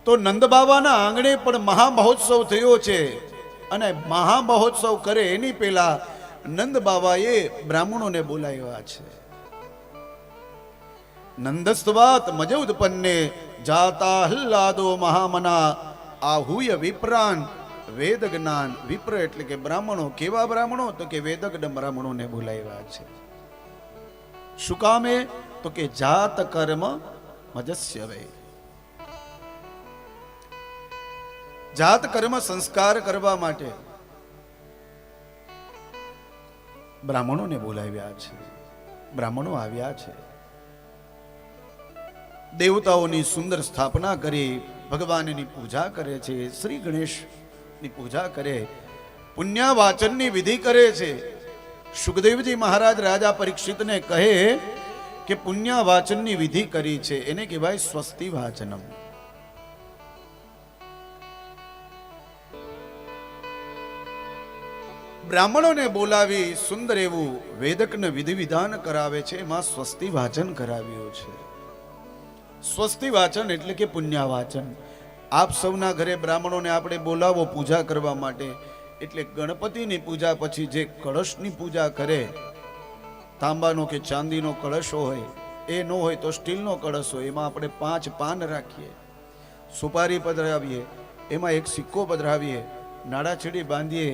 તો નંદ બાબાના આંગણે પણ મહામહોત્સવ થયો છે અને મહામહોત્સવ કરે એની પહેલા નંદ બાબાએ બ્રાહ્મણોને બોલાવ્યા છે. નંદસ્વાત મજૌદપન્ને જાતા હલ્લાદો મહામના આહુય વિપ્રાન વેદ જ્ઞાન. વિપ્ર એટલે કે બ્રાહ્મણો. કેવા બ્રાહ્મણો? તો કે વેદજ્ઞ બ્રાહ્મણોને બોલાવ્યા છે. શું કામે? તો કે જાત કર્મ મજસ્ય વે. જાત કર્મ સંસ્કાર કરવા માટે બ્રાહ્મણોને બોલાવ્યા છે. બ્રાહ્મણો આવ્યા છે. દેવતાઓની સુંદર સ્થાપના કરી ભગવાનની પૂજા કરે છે. શ્રી ગણેશની પૂજા કરે, પુણ્યવાચનની વિધિ કરે છે. સુખદેવજી મહારાજ રાજા પરીક્ષિતને કહે કે પુણ્યવાચનની વિધિ કરી છે, એને કહેવાય સ્વસ્તિ વાચનમ. બ્રાહ્મણોને બોલાવી સુંદર એવું વેદકને વિધિ વિધાન કરાવે છે. એમાં સ્વસ્તિ વાચન કરાવ્યું છે. સ્વસ્તિ વાચન એટલે કે પુણ્યવાચન. આપ સૌના ઘરે બ્રાહ્મણોને આપણે બોલાવો પૂજા કરવા માટે, એટલે ગણપતિની પૂજા પછી જે કળશની પૂજા કરે, તાંબાનો કે ચાંદીનો કળશ હોય, એ ન હોય તો સ્ટીલનો કળશ હોય, એમાં આપણે 5 પાન રાખીએ, સુપારી પધરાવીએ, એમાં એક સિક્કો પધરાવીએ, નાડાછડી બાંધીએ,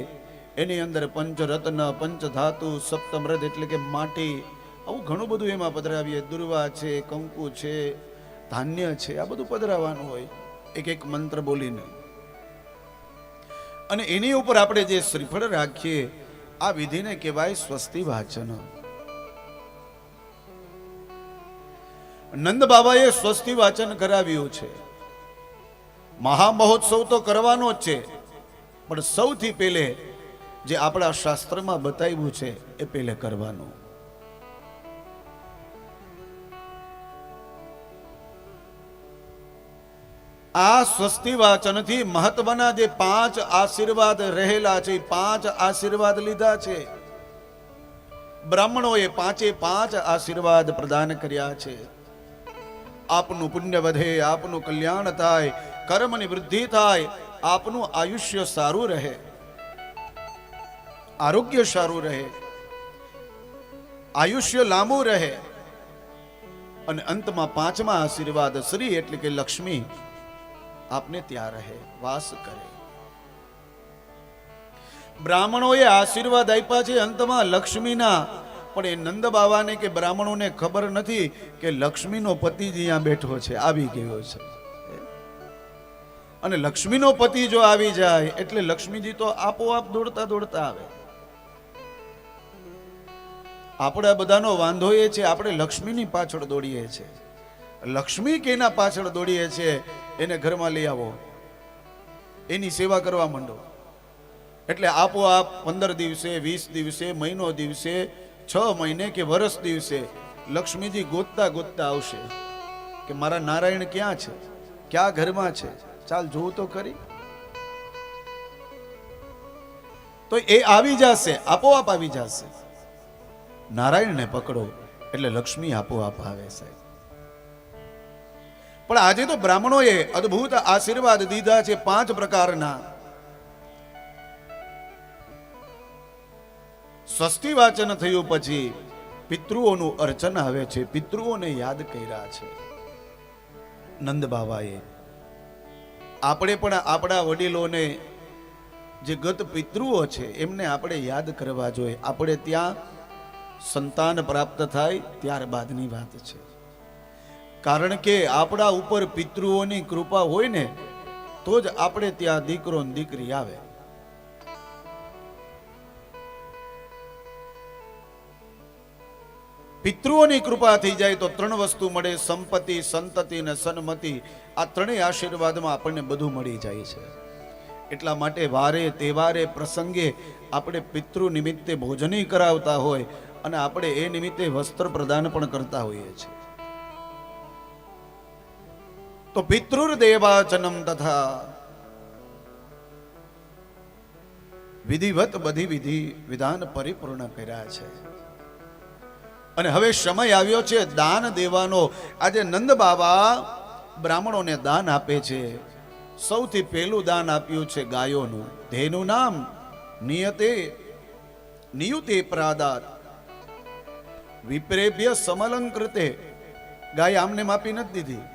એની અંદર પંચરત્ન, પંચધાતુ, સપ્તમૃત એટલે કે માટી, આવું ઘણું બધું એમાં પધરાવીએ. દુર્વા છે, કંકુ છે, ધાન્ય છે, આ બધું પધરાવવાનું હોય એક એક મંત્ર બોલીને. અને એની ઉપર આપણે જે શ્રીફળ રાખીએ, આ વિધિને કહેવાય સ્વસ્તિ વાચન. નંદ બાબાએ સ્વસ્તિ વાચન કરાવ્યું છે. મહામહોત્સવ તો કરવાનો જ છે, પણ સૌથી પહેલે જે આપણા શાસ્ત્રમાં બતાવ્યું છે એ પહેલે કરવાનું. આ સ્વસ્તિ વાચનથી મહત્વના જે 5 આશીર્વાદ રહેલા છે, 5 આશીર્વાદ લીધા છે. બ્રાહ્મણોએ 5 આશીર્વાદ પ્રદાન કર્યા છે. આપનું પુણ્ય વધે, આપનું કલ્યાણ થાય, કર્મની વૃદ્ધિ થાય, આપનું આયુષ્ય સારું રહે, આરોગ્ય સારું રહે, આયુષ્ય લાંબુ રહે. અને અંતમાં 5મા આશીર્વાદ શ્રી એટલે કે લક્ષ્મી આપને ત્યાં રહે, વાસ કરે. બ્રાહ્મણોએ આશીર્વાદ આપ્યા છે અંતમાં લક્ષ્મીના, પણ એ નંદ બાબાને કે બ્રાહ્મણોને ખબર નથી કે લક્ષ્મીનો પતિ જ્યાં બેઠો છે, આવી ગયો છે. અને લક્ષ્મીનો પતિ જો આવી જાય એટલે લક્ષ્મીજી તો આપોઆપ દોડતા દોડતા આવે. આપણા બધાનો વાંધો એ છે, આપણે લક્ષ્મીની પાછળ દોડીએ છીએ. લક્ષ્મી કેના પાછળ દોડીએ છીએ? એને ઘરમાં લઈ આવો, એની સેવા કરવા માંડો, એટલે આપોઆપ 15 દિવસે, 20 દિવસે, મહિનો દિવસે, 6 મહિને કે વર્ષ દિવસે લક્ષ્મીજી ગોતતા ગોતતા આવશે કે મારા નારાયણ ક્યાં છે, ક્યાં ઘરમાં છે, ચાલ જોવું તો ખરી. તો એ આવી જશે, આપોઆપ આવી જશે. નારાયણને પકડો એટલે લક્ષ્મી આપોઆપ આવે છે. પણ આજે તો બ્રાહ્મણોએ અદ્ભુત આશીર્વાદ દીધા છે 5 પ્રકારના. સ્વસ્તિ વાચન થયું પછી પિતૃઓનું અર્ચન આવે છે. પિતૃઓને યાદ કર્યા છે નંદ બાબાએ. આપણે પણ આપણા વડીલોને જે ગત પિતૃઓ છે એમને આપણે યાદ કરવા જોઈએ. આપણે ત્યાં સંતાન પ્રાપ્ત થાય ત્યારબાદની વાત છે. કારણ કે આપણા ઉપર પિતૃઓની કૃપા હોય ને તો જ આપણે ત્યાં દીકરો ને દીકરી આવે. પિતૃઓની કૃપા થઈ જાય તો 3 વસ્તુ મળે: સંપત્તિ, સંતતિ ને સન્મતિ. આ 3 આશીર્વાદમાં આપણને બધું મળી જાય છે. એટલા માટે વારે તહેવારે પ્રસંગે આપણે પિતૃ નિમિત્તે ભોજની કરાવતા હોય અને આપણે એ નિમિત્તે વસ્ત્ર પ્રદાન પણ કરતા હોઈએ છીએ. તો પિતૃર્દેવાચનમ તથા વિધિવત બધી વિધિ વિધાન પરિપૂર્ણ કર્યા છે. અને હવે સમય આવ્યો છે દાન દેવાનો. આજે નંદ બાબા બ્રાહ્મણોને દાન આપે છે. સૌથી પહેલું દાન આપ્યું છે ગાયોનું. ધેનું નામ નિયુતે પ્રાદાત વિપ્રેભ્ય સમલંકૃતે. ગાય આમને માપી નથી દીધી.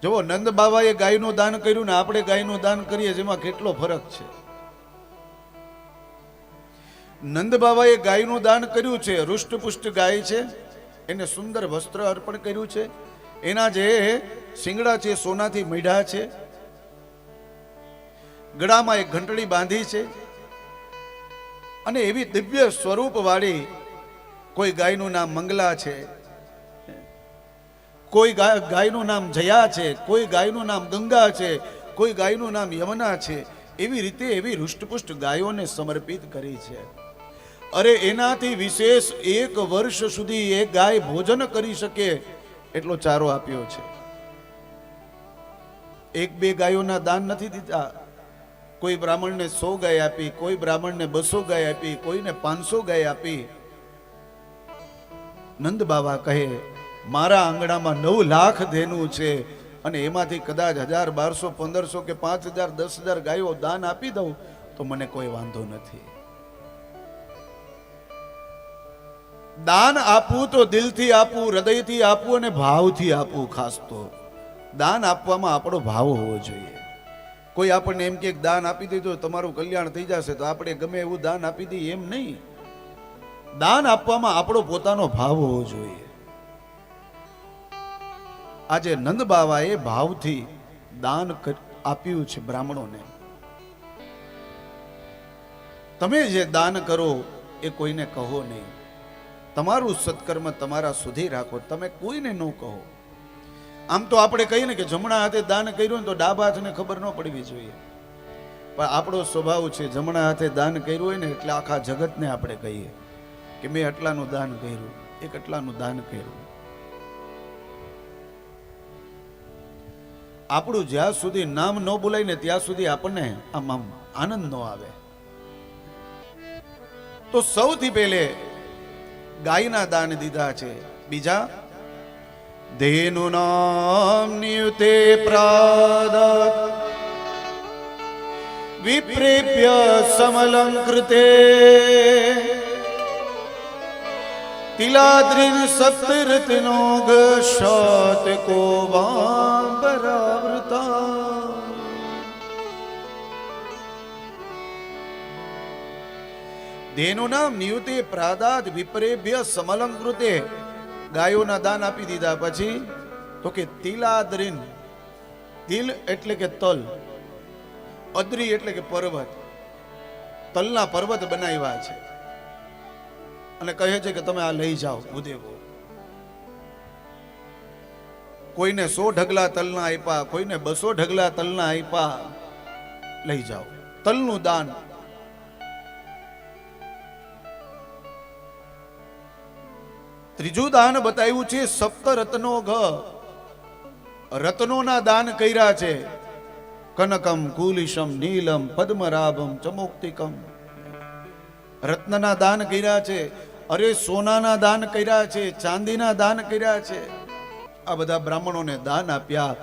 જો નંદ બાબાએ ગાયનું દાન કર્યું ને આપણે ગાયનું દાન કરીએ, જેમાં કેટલો ફરક છે. નંદ બાબાએ ગાયનું દાન કર્યું છે, હૃષ્ટપુષ્ટ ગાય છે, એને સુંદર વસ્ત્ર અર્પણ કર્યું છે, એના જે શિંગડા છે સોનાથી મઢ્યા છે, ગળામાં એક ઘંટડી બાંધી છે, અને એવી દિવ્ય સ્વરૂપ વાળી કોઈ ગાયનું નામ મંગલા છે, કોઈ ગાયનું નામ જયા છે, કોઈ ગાયનું નામ ગંગા છે, કોઈ ગાયનું નામ યમુના છે. એવી રીતે એવી હૃષ્ટપુષ્ટ ગાયોને સમર્પિત કરી છે. અરે એનાથી વિશેષ 1 વર્ષ સુધી એ ગાય ભોજન કરી શકે એટલો ચારો આપ્યો છે. 1-2 ગાયોના દાન નથી દીધા. કોઈ બ્રાહ્મણને 100 ગાય આપી, કોઈ બ્રાહ્મણને 200 ગાય આપી, કોઈને 500 ગાય આપી. નંદ બાબા કહે મારા આંગણામાં 9 લાખ ધેનું છે, અને એમાંથી કદાચ 1000, 1200, 1500 કે 5000, 10,000 ગાયો દાન આપી દઉં તો મને કોઈ વાંધો નથી. દાન આપવું તો દિલથી આપવું, હૃદયથી આપવું અને ભાવથી આપવું. ખાસ તો દાન આપવામાં આપણો ભાવ હોવો જોઈએ. કોઈ આપણને એમ કે દાન આપી દીધું તમારું કલ્યાણ થઈ જશે તો આપણે ગમે એવું દાન આપી દઈએ, એમ નહીં. દાન આપવામાં આપણો પોતાનો ભાવ હોવો જોઈએ. આજે નંદ બાબાએ ભાવથી દાન આપ્યું છે બ્રાહ્મણોને. તમે જે દાન કરો એ કોઈને કહો નહીં. તમારું સત્કર્મ તમારા સુધી રાખો, તમે કોઈને ન કહો. આમ તો આપણે કહીએ ને કે જમણા હાથે દાન કર્યું ને તો ડાબા હાથને ખબર ન પડવી જોઈએ, પણ આપણો સ્વભાવ છે જમણા હાથે દાન કર્યું હોય ને એટલે આખા જગતને આપણે કહીએ કે મેં આટલાનું દાન કર્યું, એક આટલાનું દાન કર્યું. આપણું જ્યાં સુધી નામ ન બોલાય ને ત્યાં સુધી આપણને આમ આનંદ ન આવે. તો સૌથી પહેલે ગાયના દાન દીધા છે. બીજા ધેનું નામ નિયુતે પ્રાદાત વિપ્રેભ્ય સમલંકૃતે તિલાદ્રિન સપ્તરત્નો ગશાત કોવાંબરાવૃતા. ધેનું નામ નિયુતે પ્રાદાત વિપ્રેભ્ય સમલંકૃતે. ગાયોના દાન આપી દીધા પછી તો કે તિલાદ્રિન, તિલ એટલે કે તલ, અદ્રી એટલે કે પર્વત, તલના પર્વત બનાવ્યા છે અને કહે છે કે તમે આ લઈ જાઓ ભૂદેવો. કોઈને 100 ઢગલા તલના આપ્યા, કોઈને 200 ઢગલા તલના આપ્યા, લઈ જાઓ. તલનું દાન. ત્રીજું દાન બતાવ્યું છે સપ્તરત્નો ઘ. રત્નોના દાન કર્યા છે. કનકમ, કુલિશમ, નીલમ, પદ્મરાભમ, ચમોક્તિકમ. રત્નના દાન કર્યા છે. અરે સોનાના દાન કર્યા છે, ચાંદીના દાન કર્યા છે. આ બધા બ્રાહ્મણોને દાન આપ્યા.